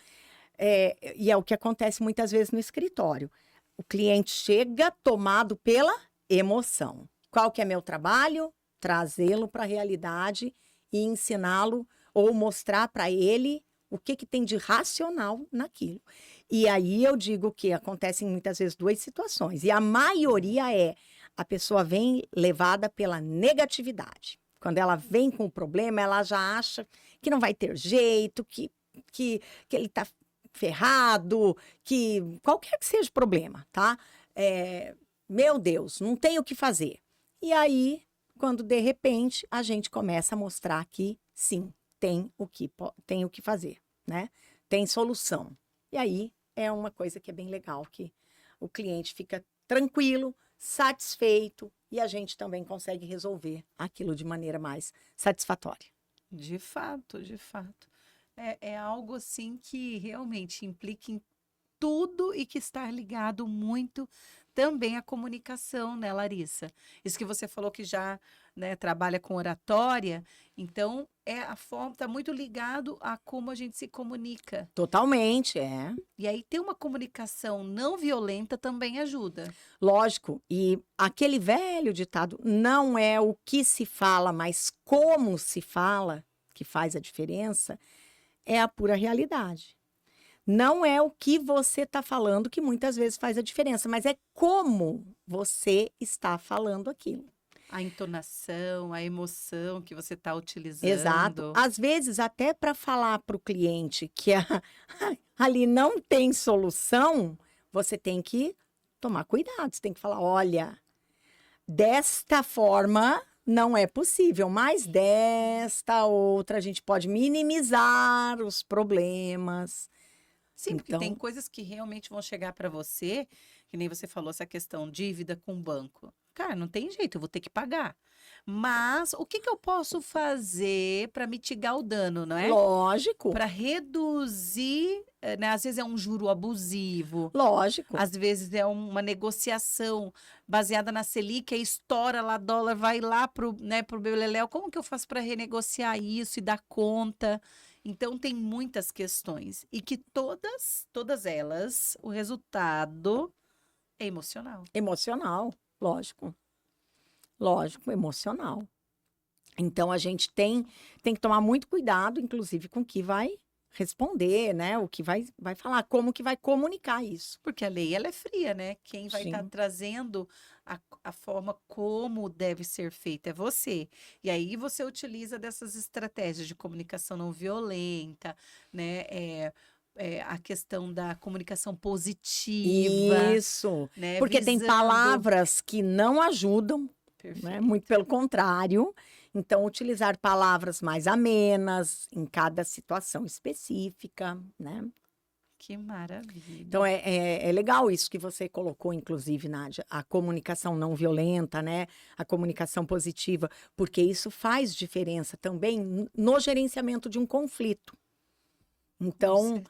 E é o que acontece muitas vezes no escritório. O cliente chega tomado pela emoção. Qual que é meu trabalho? Trazê-lo para a realidade e ensiná-lo ou mostrar para ele o que tem de racional naquilo. E aí eu digo que acontecem muitas vezes duas situações. E a maioria a pessoa vem levada pela negatividade. Quando ela vem com o problema, ela já acha que não vai ter jeito, que ele está ferrado, que qualquer que seja o problema, tá? Meu Deus, não tem o que fazer. E aí, quando de repente a gente começa a mostrar que sim, tem o que fazer, né? Tem solução. E aí é uma coisa que é bem legal, que o cliente fica tranquilo, satisfeito e a gente também consegue resolver aquilo de maneira mais satisfatória. De fato, de fato. É algo assim que realmente implica em tudo e que está ligado muito também à comunicação, né, Larissa? Isso que você falou que já, né, trabalha com oratória, então a forma está muito ligado a como a gente se comunica. Totalmente, E aí ter uma comunicação não violenta também ajuda. Lógico, e aquele velho ditado, não é o que se fala, mas como se fala, que faz a diferença, é a pura realidade. Não é o que você está falando que muitas vezes faz a diferença, mas é como você está falando aquilo. A entonação, a emoção que você está utilizando. Exato. Às vezes, até para falar para o cliente que ali não tem solução, você tem que tomar cuidado. Você tem que falar: olha, desta forma não é possível, mas desta outra a gente pode minimizar os problemas. Sim, porque Então, tem coisas que realmente vão chegar para você, que nem você falou, essa questão dívida com o banco. Cara, não tem jeito, eu vou ter que pagar. Mas o que que eu posso fazer para mitigar o dano, não é? lógico, Para reduzir, né? Às vezes é um juro abusivo, lógico. às vezes é uma negociação baseada na Selic, aí estoura lá, dólar vai lá pro, né, pro Beleléu. Como que eu faço para renegociar isso e dar conta? Então tem muitas questões e que todas elas, o resultado é emocional. Emocional, lógico. Lógico, emocional. Então, a gente tem que tomar muito cuidado, inclusive, com o que vai responder, né? O que vai falar, como que vai comunicar isso. Porque a lei, ela é fria, né? Quem vai estar Sim. trazendo a forma como deve ser feita é você. E aí você utiliza dessas estratégias de comunicação não violenta, né? A questão da comunicação positiva, Isso. né? Porque tem Visando. palavras que não ajudam, né? Perfeito. Muito pelo contrário. Então, utilizar palavras mais amenas em cada situação específica, né? Que maravilha. Então, é legal isso que você colocou, inclusive, Nádia, a comunicação não violenta, né? A comunicação positiva, porque isso faz diferença também no gerenciamento de um conflito. Então,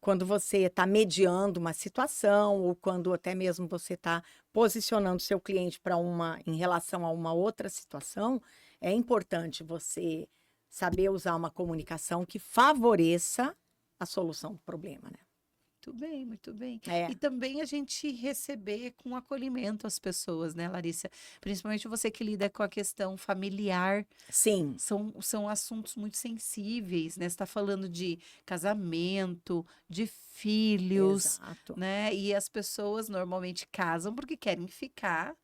quando você está mediando uma situação, ou quando até mesmo você está posicionando seu cliente em relação a uma outra situação, é importante você saber usar uma comunicação que favoreça a solução do problema, né? Muito bem, muito bem. É. E também a gente receber com acolhimento as pessoas, né, Larissa? Principalmente você que lida com a questão familiar. Sim, São assuntos muito sensíveis, né? Você está falando de casamento, de filhos, exato. né? E as pessoas normalmente casam porque querem ficar,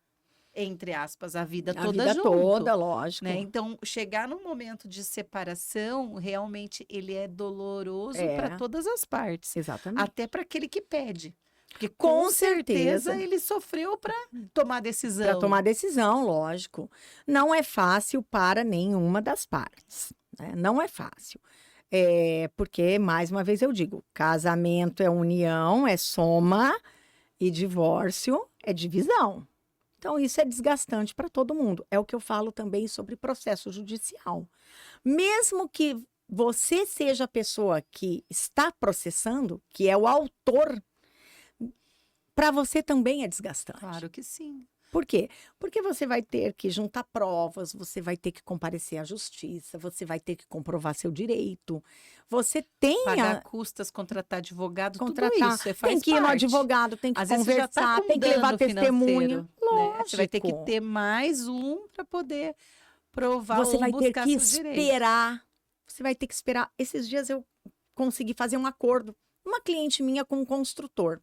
entre aspas, a vida A toda vida junto. toda, lógico. Né? Então, chegar num momento de separação, realmente ele é doloroso para É. todas as partes, Exatamente. até para aquele que pede. Porque Com com certeza certeza. ele sofreu para tomar Para decisão. tomar decisão, lógico. Não é fácil para nenhuma das partes, né? Não é fácil. Porque, mais uma vez eu digo, casamento é união, é soma, e divórcio é divisão. Então, isso é desgastante para todo mundo. É o que eu falo também sobre processo judicial. Mesmo que você seja a pessoa que está processando, que é o autor, para você também é desgastante. Claro que sim. Por quê? Porque você vai ter que juntar provas, você vai ter que comparecer à justiça, você vai ter que comprovar seu direito. Você tem Pagar custas, contratar advogado, contratar, tudo isso faz tem que ir no parte. advogado, tem que Às vezes você já tá conversar, com tem que levar dano testemunha. financeiro, né? Você vai ter que Lógico. ter mais um para poder provar Você ou vai ter buscar que seus direitos. esperar. Você vai ter que esperar. Esses dias eu consegui fazer um acordo. Uma cliente minha com um construtor.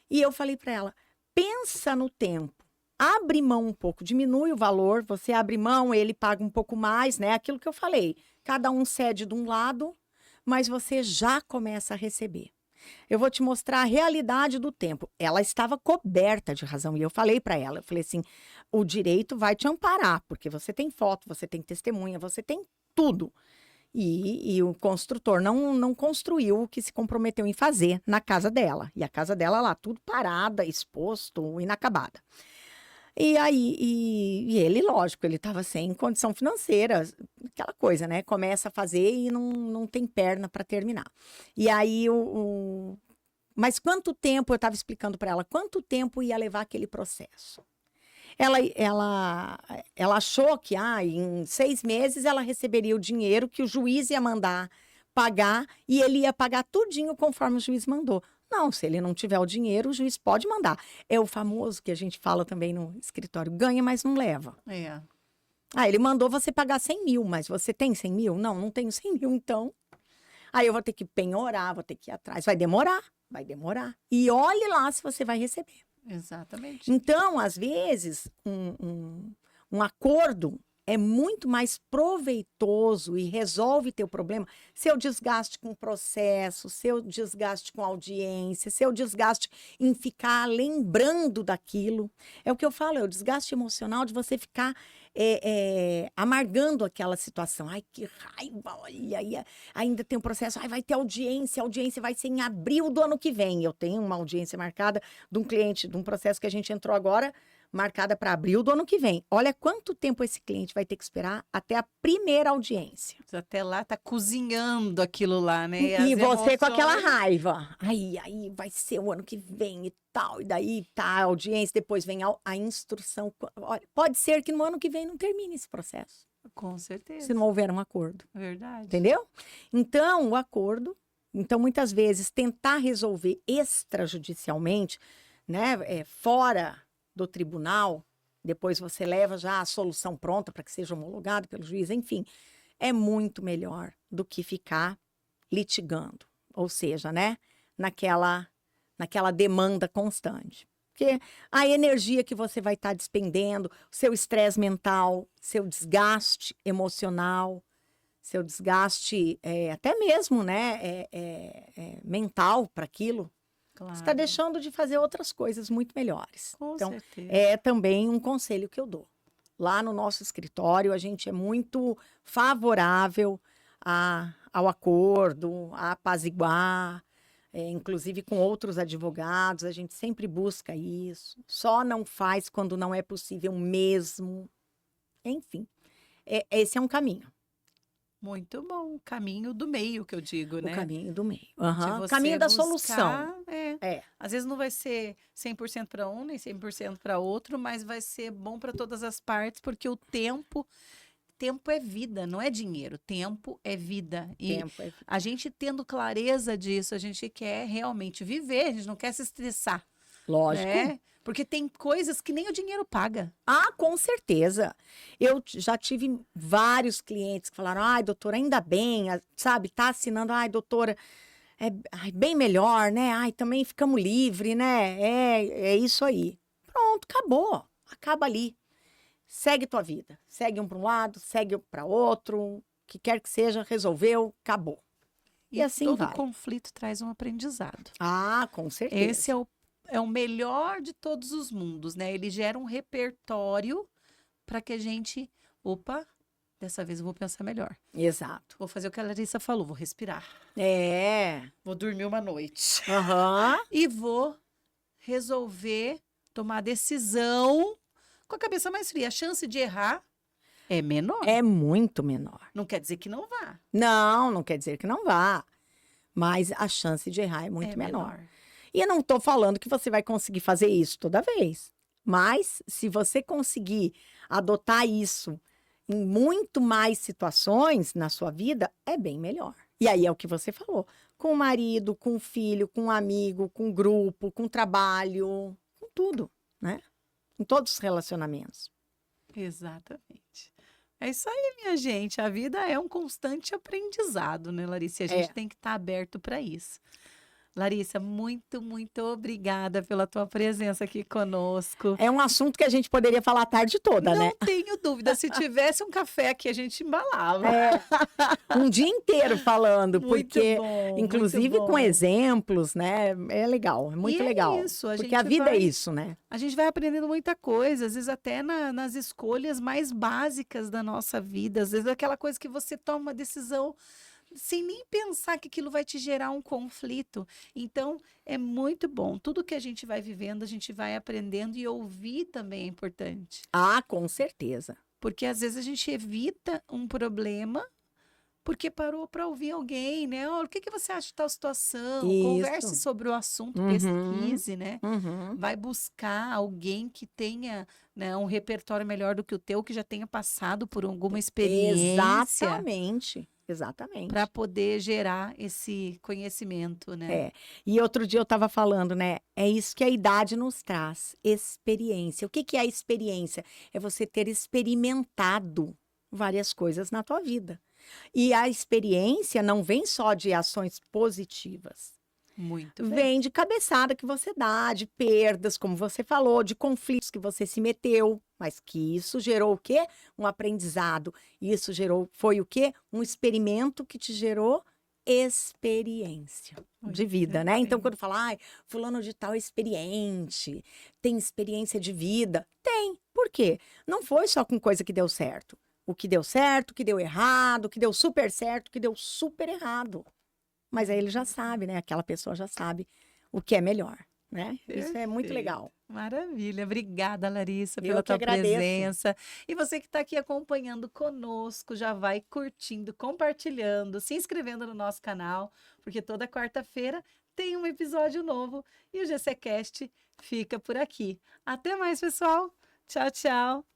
E eu falei para ela: pensa no tempo. Abre mão um pouco, diminui o valor, você abre mão, ele paga um pouco mais, né? Aquilo que eu falei. Cada um cede de um lado, mas você já começa a receber. Eu vou te mostrar a realidade do tempo. Ela estava coberta de razão. E eu falei para ela, eu falei assim, o direito vai te amparar, porque você tem foto, você tem testemunha, você tem tudo. E o construtor não construiu o que se comprometeu em fazer na casa dela. E a casa dela lá, tudo parada, exposto, inacabada. E aí, e ele, lógico, ele estava sem condição financeira, aquela coisa, né? Começa a fazer e não tem perna para terminar. E aí, mas quanto tempo, eu estava explicando para ela, quanto tempo ia levar aquele processo? Ela achou que em 6 meses ela receberia o dinheiro que o juiz ia mandar pagar e ele ia pagar tudinho conforme o juiz mandou. Não, se ele não tiver o dinheiro, o juiz pode mandar. É o famoso que a gente fala também no escritório, ganha, mas não leva. Ele mandou você pagar 100 mil, mas você tem 100 mil? Não tenho 100 mil, então. Aí eu vou ter que penhorar, vou ter que ir atrás. Vai demorar. E olhe lá se você vai receber. Exatamente. Então, às vezes, um acordo é muito mais proveitoso e resolve teu problema, seu desgaste com o processo, seu desgaste com a audiência, seu desgaste em ficar lembrando daquilo. É o que eu falo, é o desgaste emocional de você ficar amargando aquela situação. Ai, que raiva, olha, ainda tem um processo, ai, vai ter audiência, a audiência vai ser em abril do ano que vem. Eu tenho uma audiência marcada de um cliente, de um processo que a gente entrou agora, marcada para abril do ano que vem. Olha quanto tempo esse cliente vai ter que esperar até a primeira audiência. Até lá tá cozinhando aquilo lá, né? E as você com aquela emoções- raiva. Aí vai ser o ano que vem e tal. E daí tá a audiência, depois vem a instrução. Olha, pode ser que no ano que vem não termine esse processo, Com certeza. se não houver um acordo. Verdade. Entendeu? Então, o acordo. Então, muitas vezes, tentar resolver extrajudicialmente, né, fora do tribunal, depois você leva já a solução pronta para que seja homologado pelo juiz, enfim, é muito melhor do que ficar litigando, ou seja, né, naquela demanda constante. Porque a energia que você vai estar despendendo, o seu estresse mental, seu desgaste emocional, seu desgaste até mesmo, né, mental para aquilo, Claro. você está deixando de fazer outras coisas muito melhores. Com Então, certeza. é também um conselho que eu dou. Lá no nosso escritório, a gente é muito favorável ao acordo, a apaziguar, inclusive com outros advogados, a gente sempre busca isso. Só não faz quando não é possível mesmo. Enfim, esse é um caminho. Muito bom. O caminho do meio, que eu digo, né? O caminho do meio. De Aham, você caminho da buscar, solução. Às vezes não vai ser 100% para um, nem 100% para outro, mas vai ser bom para todas as partes, porque o tempo é vida, não é dinheiro. Tempo é vida. E Tempo é a gente tendo clareza disso, a gente quer realmente viver, a gente não quer se estressar, lógico. né? Porque tem coisas que nem o dinheiro paga. Ah, com certeza. Eu já tive vários clientes que falaram, ai, doutora, ainda bem, sabe, tá assinando, ai, doutora, ai, bem melhor, né? Ai, também ficamos livres, né? É isso aí. Pronto, acabou. Acaba ali. Segue tua vida. Segue um para um lado, segue para outro, o que quer que seja, resolveu, acabou. E assim todo vai. conflito traz um aprendizado. Ah, com certeza. Esse é o melhor de todos os mundos, né? Ele gera um repertório para que a gente, opa, dessa vez eu vou pensar melhor. Exato. Vou fazer o que a Larissa falou, vou respirar. Vou dormir uma noite. Aham. E vou resolver tomar decisão com a cabeça mais fria. A chance de errar é menor. É muito menor. Não quer dizer que não vá. Não quer dizer que não vá. Mas a chance de errar é muito É menor. E eu não estou falando que você vai conseguir fazer isso toda vez. Mas se você conseguir adotar isso em muito mais situações na sua vida, é bem melhor. E aí é o que você falou. Com o marido, com o filho, com o amigo, com o grupo, com o trabalho, com tudo, né? Em todos os relacionamentos. Exatamente. É isso aí, minha gente. A vida é um constante aprendizado, né, Larissa? E a gente tem que estar aberto para isso. Larissa, muito, muito obrigada pela tua presença aqui conosco. É um assunto que a gente poderia falar a tarde toda, Não né? tenho dúvida. Se tivesse um café aqui, a gente embalava. Um dia inteiro falando, Muito porque, bom, inclusive muito bom. com exemplos, né? É legal, é muito E é legal. isso, a porque a gente vida é vai- isso, né? A gente vai aprendendo muita coisa, às vezes até nas escolhas mais básicas da nossa vida. Às vezes aquela coisa que você toma uma decisão sem nem pensar que aquilo vai te gerar um conflito. Então, é muito bom. Tudo que a gente vai vivendo, a gente vai aprendendo e ouvir também é importante. Ah, com certeza. Porque às vezes a gente evita um problema porque parou para ouvir alguém, né? Olha, o que você acha de tal situação? Converse Isso. sobre o assunto, Uhum. pesquise, né? Uhum. Vai buscar alguém que tenha, né, um repertório melhor do que o teu, que já tenha passado por alguma experiência Exatamente. para poder gerar esse conhecimento, né? É. E outro dia eu estava falando, né? É isso que a idade nos traz, experiência. O que é a experiência? É você ter experimentado várias coisas na tua vida. E a experiência não vem só de ações positivas. Muito bem. Vem de cabeçada que você dá, de perdas, como você falou, de conflitos que você se meteu, mas que isso gerou o quê? Um aprendizado. Isso foi o quê? Um experimento que te gerou experiência de Muito vida, né? Então, bem. quando fala, ai, fulano de tal é experiente, tem experiência de vida. Tem. Por quê? Não foi só com coisa que deu certo. O que deu certo, o que deu errado, o que deu super certo, o que deu super errado. Mas aí ele já sabe, né? Aquela pessoa já sabe o que é melhor, né? Isso é muito Perfeito. legal. Maravilha. Obrigada, Larissa, Eu pela que tua agradeço. presença. E você que está aqui acompanhando conosco, já vai curtindo, compartilhando, se inscrevendo no nosso canal, porque toda quarta-feira tem um episódio novo e o GCcast fica por aqui. Até mais, pessoal. Tchau, tchau.